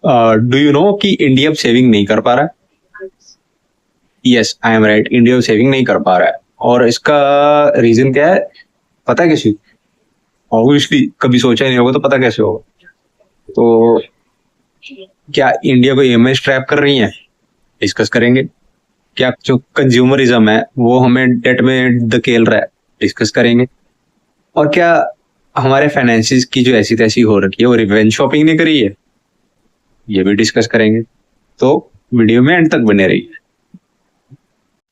Do you know कि India अब saving नहीं कर पा रहा है? Yes, I am right, India saving नहीं कर पा रहा है। और इसका रीजन क्या है पता है किसी? ऑब्वियसली कभी सोचा ही नहीं होगा तो पता कैसे होगा? तो क्या इंडिया को ईएमआई ट्रैप कर रही है? डिस्कस करेंगे। क्या जो कंज्यूमरिज्म है वो हमें डेट में धकेल रहा है? डिस्कस करेंगे। और क्या हमारे फाइनेंसिस की जो ऐसी तैसी हो रखी है वो रिवेंज शॉपिंग नहीं करी है? ये भी डिस्कस करेंगे। तो वीडियो में एंड तक बने रहिए।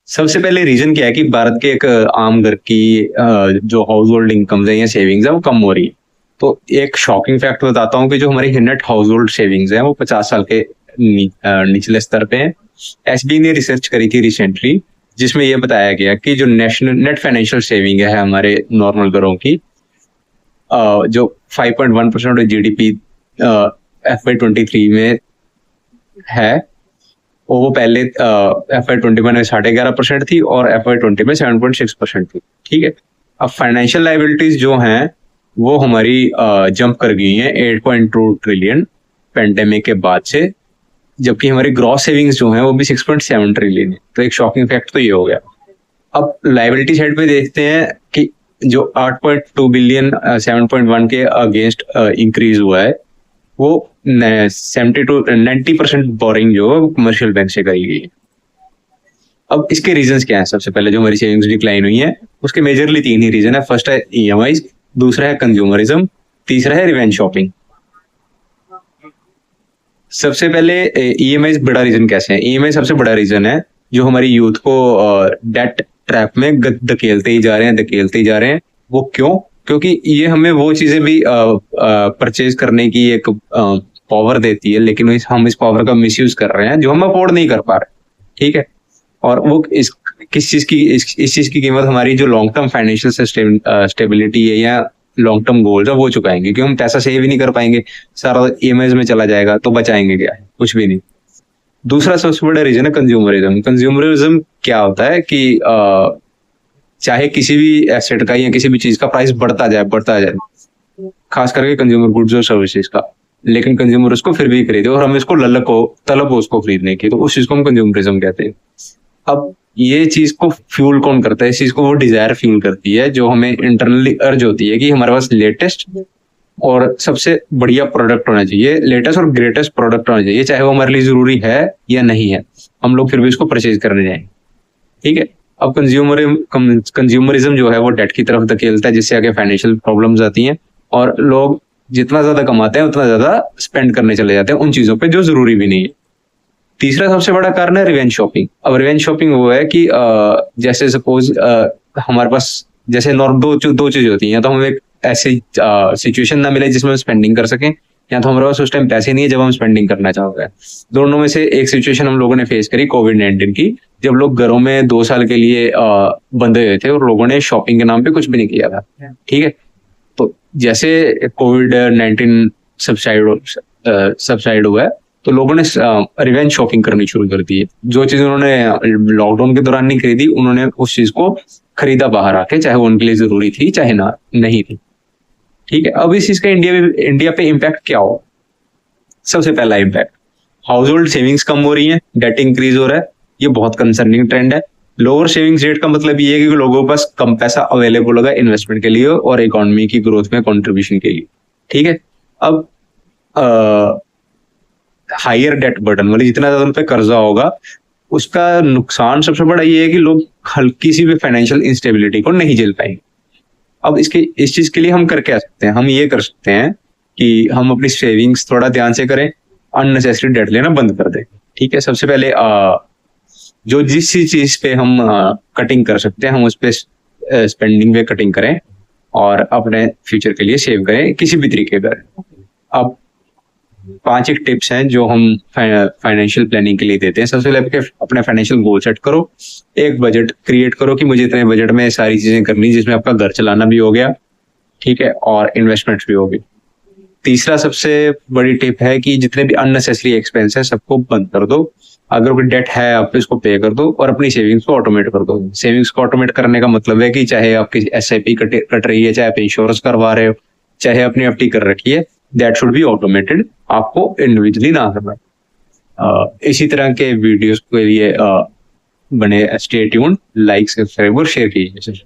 सबसे पहले रीजन क्या है कि भारत के एक आम घर की जो हाउस होल्ड इनकम है या सेविंग्स है वो कम हो रही है। तो एक शॉकिंग फैक्ट बताता हूँ कि जो हमारी नेट हाउस होल्ड सेविंग्स है वो 50 साल के निचले स्तर पे है। एसबी ने रिसर्च करी थी रिसेंटली जिसमें यह बताया गया कि जो नेशनल नेट फाइनेंशियल सेविंग है हमारे नॉर्मल घरों की, जो 5.1% ऑफ जीडीपी FY23 में है, वो पहले FY21 में 11.5% थी और FY20 में 7.6% थी। ठीक है। अब फाइनेंशियल लाइबिलिटीज जो हैं वो हमारी जंप कर गई हैं 8.2 ट्रिलियन पेंडेमिक के बाद से, जबकि हमारी ग्रॉस सेविंग्स जो हैं वो भी 6.7 ट्रिलियन है। तो एक शॉकिंग फैक्ट तो ये हो गया। अब लाइबिलिटी साइड पे देखते हैं कि जो 8.2 बिलियन 7.1 के अगेंस्ट इंक्रीज हुआ है वो 90% बोरिंग जो कमर्शियल बैंक से करी गई है। अब इसके रीजंस क्या है? सबसे पहले जो हमारी सेविंग्स डिक्लाइन हुई है उसके मेजरली 3 ही रीजन है। फर्स्ट है ईएमआई, दूसरा है कंज्यूमरिज्म, तीसरा है रिवेंज शॉपिंग। सबसे पहले ईएमआई बड़ा रीजन कैसे है? ईएमआई सबसे बड़ा रीजन है जो हमारी यूथ को डेट ट्रैप में धकेलते ही जा रहे हैं। वो क्यों? क्योंकि ये हमें वो चीजें भी परचेज करने की एक पावर देती है, लेकिन हम इस पावर का मिसयूज कर रहे हैं जो हम अफोर्ड नहीं कर पा रहे। ठीक है। और वो किस चीज की इस चीज की कीमत हमारी जो लॉन्ग टर्म फाइनेंशियल स्टेबिलिटी है या लॉन्ग टर्म गोल्स है वो चुकाएंगे, क्योंकि हम पैसा सेव ही नहीं कर पाएंगे, सारा ईएमआई में चला जाएगा, तो बचाएंगे क्या? कुछ भी नहीं। दूसरा सबसे बड़ा रीजन है कंज्यूमरिज्म। कंज्यूमरिज्म क्या होता है कि चाहे किसी भी एसेट का या किसी भी चीज का प्राइस बढ़ता जाए, खास करके कंज्यूमर गुड्स और सर्विसेज का, लेकिन कंज्यूमर उसको फिर भी खरीदे और हम इसको तलब हो उसको खरीदने की, तो उस चीज को हम कंज्यूमरिज्म कहते हैं। अब ये चीज को फ्यूल कौन करता है? इस चीज को वो डिजायर फ्यूल करती है जो हमें इंटरनली अर्ज होती है कि हमारे पास लेटेस्ट और सबसे बढ़िया प्रोडक्ट होना चाहिए, लेटेस्ट और ग्रेटेस्ट प्रोडक्ट होना चाहिए, चाहे वो हमारे लिए जरूरी है या नहीं है, हम लोग फिर भी उसको परचेज करने जाएंगे। ठीक है। अब कंज्यूमरिज्म जो है वो डेट की तरफ धकेलता है, जिससे आगे फाइनेंशियल प्रॉब्लम्स आती हैं और लोग जितना ज्यादा कमाते हैं उतना ज्यादा स्पेंड करने चले जाते हैं उन चीजों पे जो जरूरी भी नहीं है। तीसरा सबसे बड़ा कारण है रिवेंज शॉपिंग। अब रिवेंज शॉपिंग वो है कि जैसे सपोज हमारे पास जैसे नॉर्म दो चीज होती हैं, या तो हमें एक ऐसी सिचुएशन ना मिले जिसमें हम स्पेंडिंग कर सकें, या तो हमारे पास उस टाइम पैसे नहीं है जब हम स्पेंडिंग करना चाहते हैं। दोनों में से एक सिचुएशन हम लोगों ने फेस करी कोविड-19 की, जब लोग घरों में 2 साल के लिए बंधे हुए थे और लोगों ने शॉपिंग के नाम पे कुछ भी नहीं किया था। ठीक है। तो जैसे कोविड-19 सबसाइड हुआ है तो लोगों ने रिवेंज शॉपिंग करनी शुरू कर दी है। जो चीज उन्होंने लॉकडाउन के दौरान नहीं खरीदी, उन्होंने उस चीज को खरीदा बाहर आके, चाहे वो उनके लिए जरूरी थी चाहे ना नहीं थी। ठीक है। अब इस चीज का इंडिया पे इम्पैक्ट क्या हो? सबसे पहला इम्पैक्ट, हाउस होल्ड सेविंग्स कम हो रही है, डेट इंक्रीज हो रहा है। ये बहुत कंसर्निंग ट्रेंड है। लोअर सेविंग्स रेट का मतलब ये है कि लोगों के पास कम पैसा अवेलेबल होगा इन्वेस्टमेंट के लिए और इकोनॉमी की ग्रोथ में कॉन्ट्रीब्यूशन के लिए। ठीक है। अब हायर डेट बर्डन, मतलब जितना ज्यादा उन पे कर्जा होगा उसका नुकसान सबसे बड़ा ये है कि लोग हल्की सी भी फाइनेंशियल इंस्टेबिलिटी को नहीं झेल पाएंगे। अब इस चीज के लिए हम कर क्या सकते हैं? हम ये कर सकते हैं कि हम अपनी सेविंग्स थोड़ा ध्यान से करें, अननेसेसरी डेट लेना बंद कर दें। ठीक है। सबसे पहले जो जिस चीज पे हम कटिंग कर सकते हैं हम उस पे स्पेंडिंग पे कटिंग करें और अपने फ्यूचर के लिए सेव करें किसी भी तरीके पर। अब 5 एक टिप्स हैं जो हम फाइनेंशियल प्लानिंग के लिए देते हैं। सबसे पहले अपने फाइनेंशियल गोल सेट करो, एक बजट क्रिएट करो कि मुझे इतने बजट में सारी चीजें करनी, जिसमें आपका घर चलाना भी हो गया, ठीक है, और इन्वेस्टमेंट भी होगी। तीसरा सबसे बड़ी टिप है कि जितने भी अननेसेसरी एक्सपेंस है सबको बंद कर दो। अगर कोई डेट है आप इसको पे कर दो और अपनी सेविंग्स को ऑटोमेट कर दो। सेविंग्स को ऑटोमेट करने का मतलब है कि चाहे आपकी SIP कट रही है, चाहे आप इंश्योरेंस करवा रहे हो, चाहे अपनी FD कर रखी है, दैट शुड बी ऑटोमेटेड, आपको इंडिविजुअली ना करना। इसी तरह के वीडियोस के लिए बने, स्टे ट्यून्ड, लाइक, सब्सक्राइब और शेयर कीजिए।